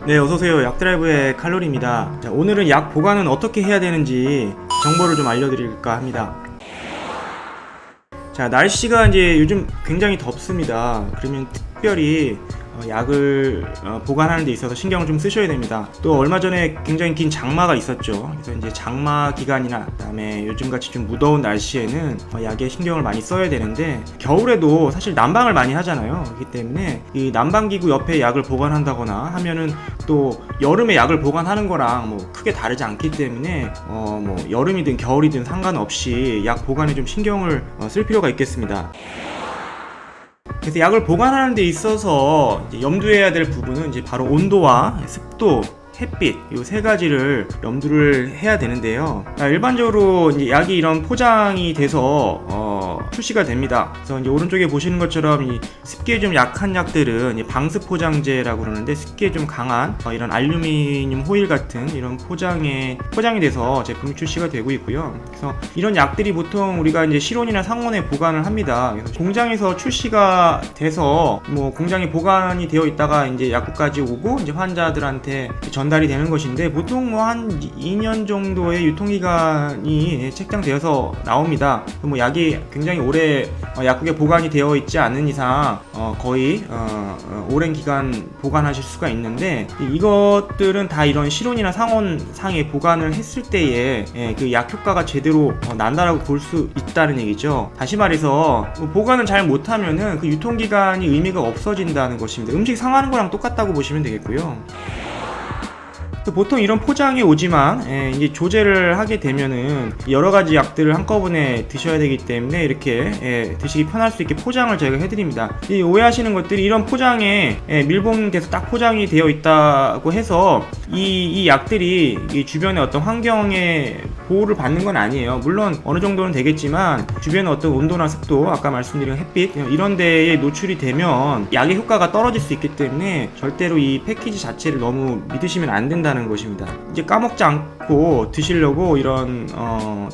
네, 어서오세요. 약드라이브의 칼로리입니다. 자, 오늘은 약 보관은 어떻게 해야 되는지 정보를 좀 알려드릴까 합니다. 자, 날씨가 이제 요즘 굉장히 덥습니다. 그러면 특별히 약을 보관하는 데 있어서 신경을 좀 쓰셔야 됩니다. 또 얼마 전에 굉장히 긴 장마가 있었죠. 그래서 이제 장마 기간이나 그다음에 요즘같이 좀 무더운 날씨에는 약에 신경을 많이 써야 되는데, 겨울에도 사실 난방을 많이 하잖아요. 그렇기 때문에 이 난방기구 옆에 약을 보관한다거나 하면은 또 여름에 약을 보관하는 거랑 뭐 크게 다르지 않기 때문에 뭐 여름이든 겨울이든 상관없이 약 보관에 좀 신경을 쓸 필요가 있겠습니다. 그래서 약을 보관하는 데 있어서 이제 염두해야 될 부분은 이제 바로 온도와 습도, 햇빛, 이 세 가지를 염두를 해야 되는데요. 일반적으로 이제 약이 이런 포장이 돼서 출시가 됩니다. 그래서 이제 오른쪽에 보시는 것처럼 이 습기에 좀 약한 약들은 이제 방수 포장재라고 그러는데, 습기에 좀 강한 이런 알루미늄 호일 같은 이런 포장이 돼서 제품이 출시가 되고 있고요. 그래서 이런 약들이 보통 우리가 이제 실온이나 상온에 보관을 합니다. 그래서 공장에서 출시가 돼서 뭐 공장에 보관이 되어 있다가 이제 약국까지 오고 이제 환자들한테 전달이 되는 것인데, 보통 뭐 한 2년 정도의 유통기간이 책정되어서 나옵니다. 뭐 약이 굉장히 오래 약국에 보관이 되어 있지 않은 이상 거의 오랜 기간 보관하실 수가 있는데, 이것들은 다 이런 실온이나 상온상에 보관을 했을 때에 그 약 효과가 제대로 난다라고 볼 수 있다는 얘기죠. 다시 말해서 보관을 잘 못하면은 그 유통기간이 의미가 없어진다는 것입니다. 음식 상하는 거랑 똑같다고 보시면 되겠고요. 보통 이런 포장이 오지만 이제 조제를 하게 되면은 여러 가지 약들을 한꺼번에 드셔야 되기 때문에 이렇게 드시기 편할 수 있게 포장을 저희가 해드립니다. 오해하시는 것들이 이런 포장에 밀봉돼서 딱 포장이 되어 있다고 해서 이 약들이 이 주변의 어떤 환경에 보호를 받는 건 아니에요. 물론 어느 정도는 되겠지만 주변의 어떤 온도나 습도, 아까 말씀드린 햇빛 이런 데에 노출이 되면 약의 효과가 떨어질 수 있기 때문에 절대로 이 패키지 자체를 너무 믿으시면 안 된다는 것입니다. 이제 까먹지 않고 드시려고 이런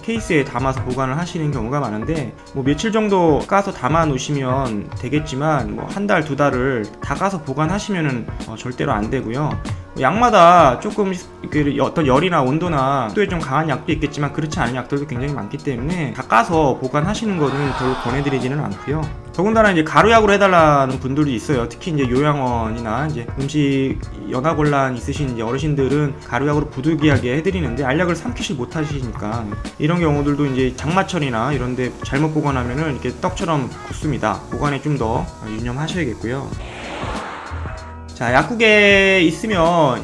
케이스에 담아서 보관을 하시는 경우가 많은데, 뭐 며칠 정도 까서 담아 놓으시면 되겠지만 뭐 한 달, 두 달을 다 까서 보관하시면은 절대로 안 되고요. 약마다 조금 어떤 열이나 온도나 습도에 좀 강한 약도 있겠지만 그렇지 않은 약들도 굉장히 많기 때문에 다 까서 보관하시는 거는 별로 권해드리지는 않고요. 더군다나 이제 가루약으로 해달라는 분들도 있어요. 특히 이제 요양원이나 이제 음식 연화곤란 있으신 이제 어르신들은 가루약으로 부득이하게 해드리는데 알약을 삼키질 못하시니까 이런 경우들도 이제 장마철이나 이런데 잘못 보관하면은 이렇게 떡처럼 굳습니다. 보관에 좀 더 유념하셔야겠고요. 자, 약국에 있으면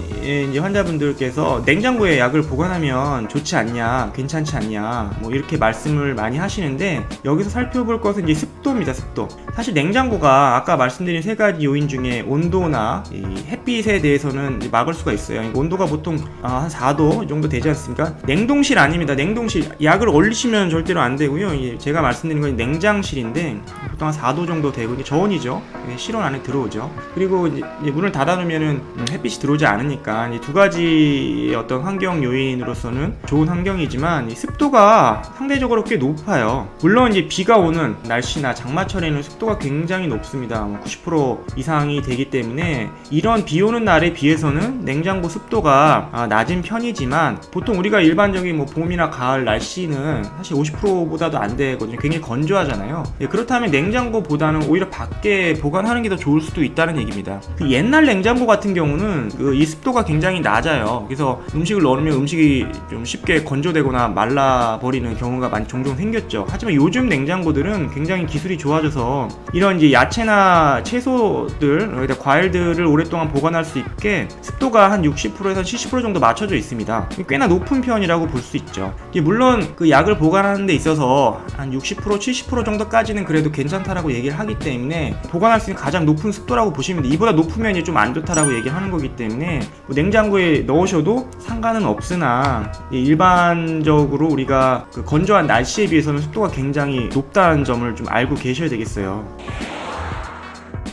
이제 환자분들께서 냉장고에 약을 보관하면 좋지 않냐, 괜찮지 않냐, 뭐 이렇게 말씀을 많이 하시는데, 여기서 살펴볼 것은 이제 습도입니다. 습도. 사실 냉장고가 아까 말씀드린 세 가지 요인 중에 온도나 이 햇빛에 대해서는 막을 수가 있어요. 온도가 보통 한 4도 정도 되지 않습니까? 냉동실 아닙니다. 냉동실 약을 얼리시면 절대로 안 되고요. 제가 말씀드린 건 냉장실인데 보통 한 4도 정도 되고, 이게 저온이죠. 실온 안에 들어오죠. 그리고 이제 문을 닫아놓으면은 햇빛이 들어오지 않으니까 이 두 가지의 어떤 환경 요인으로서는 좋은 환경이지만 이 습도가 상대적으로 꽤 높아요. 물론 이제 비가 오는 날씨나 장마철에는 습도가 굉장히 높습니다. 90% 이상이 되기 때문에 이런 비 오는 날에 비해서는 냉장고 습도가 낮은 편이지만, 보통 우리가 일반적인 뭐 봄이나 가을 날씨는 사실 50%보다도 안 되거든요. 굉장히 건조하잖아요. 그렇다면 냉장고보다는 오히려 밖에 보관하는 게 더 좋을 수도 있다는 얘기입니다. 옛날 냉장고 같은 경우는 이 습도가 굉장히 낮아요. 그래서 음식을 넣으면 음식이 좀 쉽게 건조되거나 말라버리는 경우가 종종 생겼죠. 하지만 요즘 냉장고들은 굉장히 기술이 좋아져서 이런 이제 야채나 채소들, 과일들을 오랫동안 보관할 수 있게 습도가 한 60%에서 70% 정도 맞춰져 있습니다. 꽤나 높은 편이라고 볼 수 있죠. 물론 그 약을 보관하는 데 있어서 한 60%, 70% 정도까지는 그래도 괜찮다라고 얘기를 하기 때문에 보관할 수 있는 가장 높은 습도라고 보시면 돼요. 이보다 높으면 좀 안 좋다라고 얘기를 하는 거기 때문에 뭐 냉장고에 넣으셔도 상관은 없으나, 일반적으로 우리가 그 건조한 날씨에 비해서는 습도가 굉장히 높다는 점을 좀 알고 계셔야 되겠어요.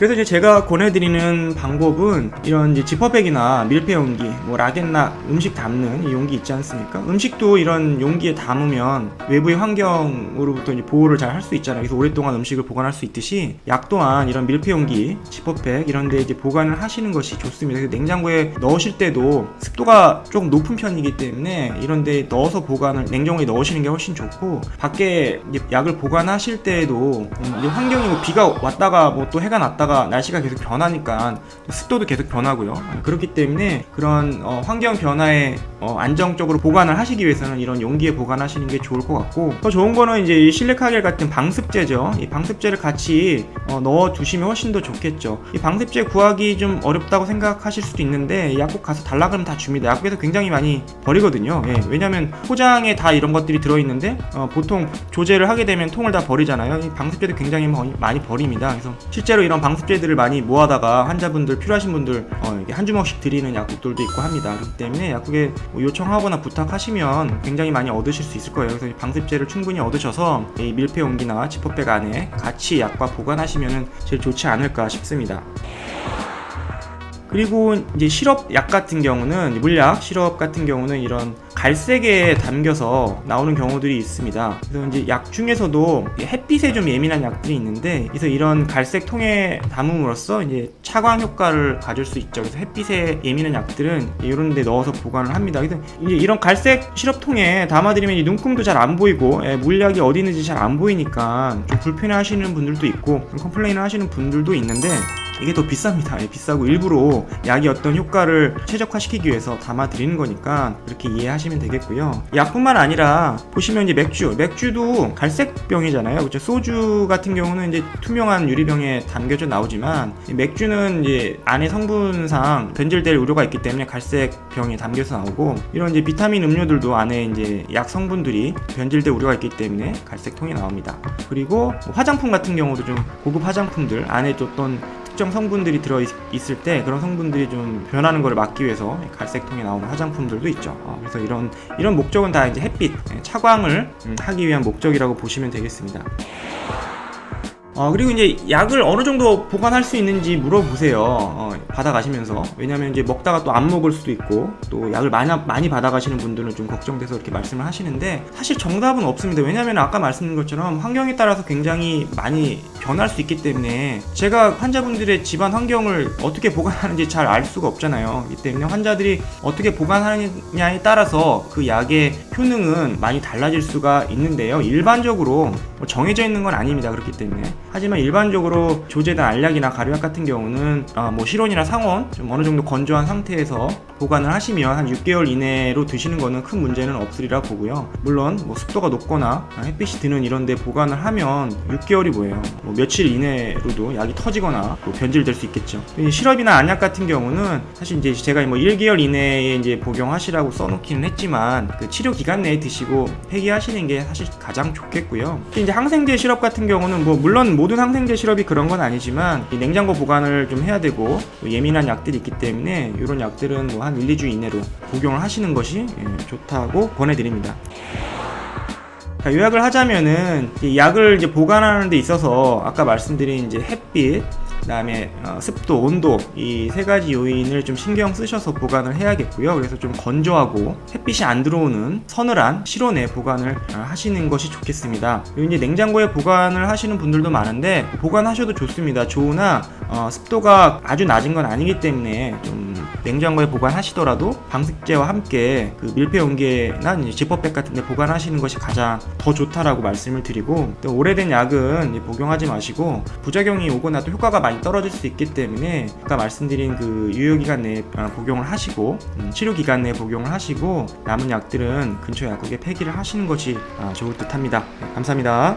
그래서 이제 제가 권해드리는 방법은 이런 이제 지퍼백이나 밀폐 용기, 뭐 라겐나 음식 담는 이 용기 있지 않습니까? 음식도 이런 용기에 담으면 외부의 환경으로부터 이제 보호를 잘 할 수 있잖아요. 그래서 오랫동안 음식을 보관할 수 있듯이 약 또한 이런 밀폐 용기, 지퍼백 이런 데 이제 보관을 하시는 것이 좋습니다. 그래서 냉장고에 넣으실 때도 습도가 조금 높은 편이기 때문에 이런 데 넣어서 보관을 냉장고에 넣으시는 게 훨씬 좋고, 밖에 이제 약을 보관하실 때에도 이제 환경이 뭐 비가 왔다가 뭐 또 해가 났다가 날씨가 계속 변하니까 습도도 계속 변하고요. 그렇기 때문에 그런 환경 변화에 안정적으로 보관을 하시기 위해서는 이런 용기에 보관하시는 게 좋을 것 같고, 더 좋은 거는 이제 이 실리카겔 같은 방습제죠. 이 방습제를 같이 넣어 두시면 훨씬 더 좋겠죠. 이 방습제 구하기 좀 어렵다고 생각하실 수도 있는데 약국 가서 달라 그러면 다 줍니다. 약국에서 굉장히 많이 버리거든요. 예, 왜냐면 포장에 다 이런 것들이 들어있는데 보통 조제를 하게 되면 통을 다 버리잖아요. 이 방습제도 굉장히 많이 버립니다. 그래서 실제로 이런 방습제들을 많이 모아다가 환자분들 필요하신 분들 이렇게 한 주먹씩 드리는 약국들도 있고 합니다. 그렇기 때문에 약국에 뭐 요청하거나 부탁하시면 굉장히 많이 얻으실 수 있을 거예요. 그래서 방습제를 충분히 얻으셔서 이 밀폐 용기나 지퍼백 안에 같이 약과 보관하시면 제일 좋지 않을까 싶습니다. 그리고 이제 시럽 약 같은 경우는, 물약 시럽 같은 경우는 이런 갈색에 담겨서 나오는 경우들이 있습니다. 그래서 이제 약 중에서도 햇빛에 좀 예민한 약들이 있는데, 그래서 이런 갈색 통에 담음으로써 이제 차광 효과를 가질 수 있죠. 그래서 햇빛에 예민한 약들은 이런 데 넣어서 보관을 합니다. 그래서 이제 이런 갈색 시럽 통에 담아드리면 눈금도 잘 안 보이고 물약이 어디 있는지 잘 안 보이니까 좀 불편해 하시는 분들도 있고 컴플레인을 하시는 분들도 있는데, 이게 더 비쌉니다. 비싸고 일부러 약이 어떤 효과를 최적화시키기 위해서 담아드리는 거니까 그렇게 이해하시면 되겠고요. 약뿐만 아니라 보시면 이제 맥주도 갈색 병이잖아요. 그렇죠? 소주 같은 경우는 이제 투명한 유리병에 담겨져 나오지만, 맥주는 이제 안에 성분상 변질될 우려가 있기 때문에 갈색 병에 담겨서 나오고, 이런 이제 비타민 음료들도 안에 이제 약 성분들이 변질될 우려가 있기 때문에 갈색 통이 나옵니다. 그리고 화장품 같은 경우도 좀 고급 화장품들 안에 또 어떤 특정 성분들이 들어있을 때 그런 성분들이 좀 변하는 것을 막기 위해서 갈색통에 나오는 화장품들도 있죠. 그래서 이런 목적은 다 이제 햇빛, 차광을 하기 위한 목적이라고 보시면 되겠습니다. 그리고 이제 약을 어느 정도 보관할 수 있는지 물어보세요. 받아가시면서. 왜냐면 이제 먹다가 또 안 먹을 수도 있고, 또 약을 많이 받아가시는 분들은 좀 걱정돼서 이렇게 말씀을 하시는데, 사실 정답은 없습니다. 왜냐면 아까 말씀드린 것처럼 환경에 따라서 굉장히 많이 변할 수 있기 때문에 제가 환자분들의 집안 환경을 어떻게 보관하는지 잘 알 수가 없잖아요. 그렇기 때문에 환자들이 어떻게 보관하느냐에 따라서 그 약의 효능은 많이 달라질 수가 있는데요. 일반적으로 정해져 있는 건 아닙니다. 그렇기 때문에. 하지만 일반적으로 조제된 알약이나 가루약 같은 경우는 뭐 실온이나 상온 좀 어느 정도 건조한 상태에서 보관을 하시면 한 6개월 이내로 드시는 거는 큰 문제는 없으리라 보고요. 물론 뭐 습도가 높거나 햇빛이 드는 이런 데 보관을 하면 6개월이 뭐예요. 뭐 며칠 이내로도 약이 터지거나 또 변질될 수 있겠죠. 시럽이나 안약 같은 경우는 사실 이제 제가 뭐 1개월 이내에 이제 복용하시라고 써놓기는 했지만 그 치료 기간 내에 드시고 폐기하시는 게 사실 가장 좋겠고요. 이제 항생제 시럽 같은 경우는 뭐 물론 모든 항생제 시럽이 그런 건 아니지만 이 냉장고 보관을 좀 해야 되고 예민한 약들이 있기 때문에 이런 약들은 뭐 한 1, 2주 이내로 복용을 하시는 것이 좋다고 권해드립니다. 자, 요약을 하자면은 이 약을 이제 보관하는 데 있어서 아까 말씀드린 이제 햇빛, 그다음에 습도, 온도 이 세 가지 요인을 좀 신경 쓰셔서 보관을 해야겠고요. 그래서 좀 건조하고 햇빛이 안 들어오는 서늘한 실온에 보관을 하시는 것이 좋겠습니다. 그리고 이제 냉장고에 보관을 하시는 분들도 많은데 보관하셔도 좋습니다. 좋으나 습도가 아주 낮은 건 아니기 때문에 좀 냉장고에 보관하시더라도 방습제와 함께 그 밀폐 용기나 지퍼백 같은 데 보관하시는 것이 가장 더 좋다라고 말씀을 드리고, 또 오래된 약은 복용하지 마시고 부작용이 오거나 또 효과가 많이 떨어질 수 있기 때문에 아까 말씀드린 그 유효기간 내에 복용을 하시고 치료기간 내에 복용을 하시고 남은 약들은 근처 약국에 폐기를 하시는 것이 좋을 듯 합니다. 감사합니다.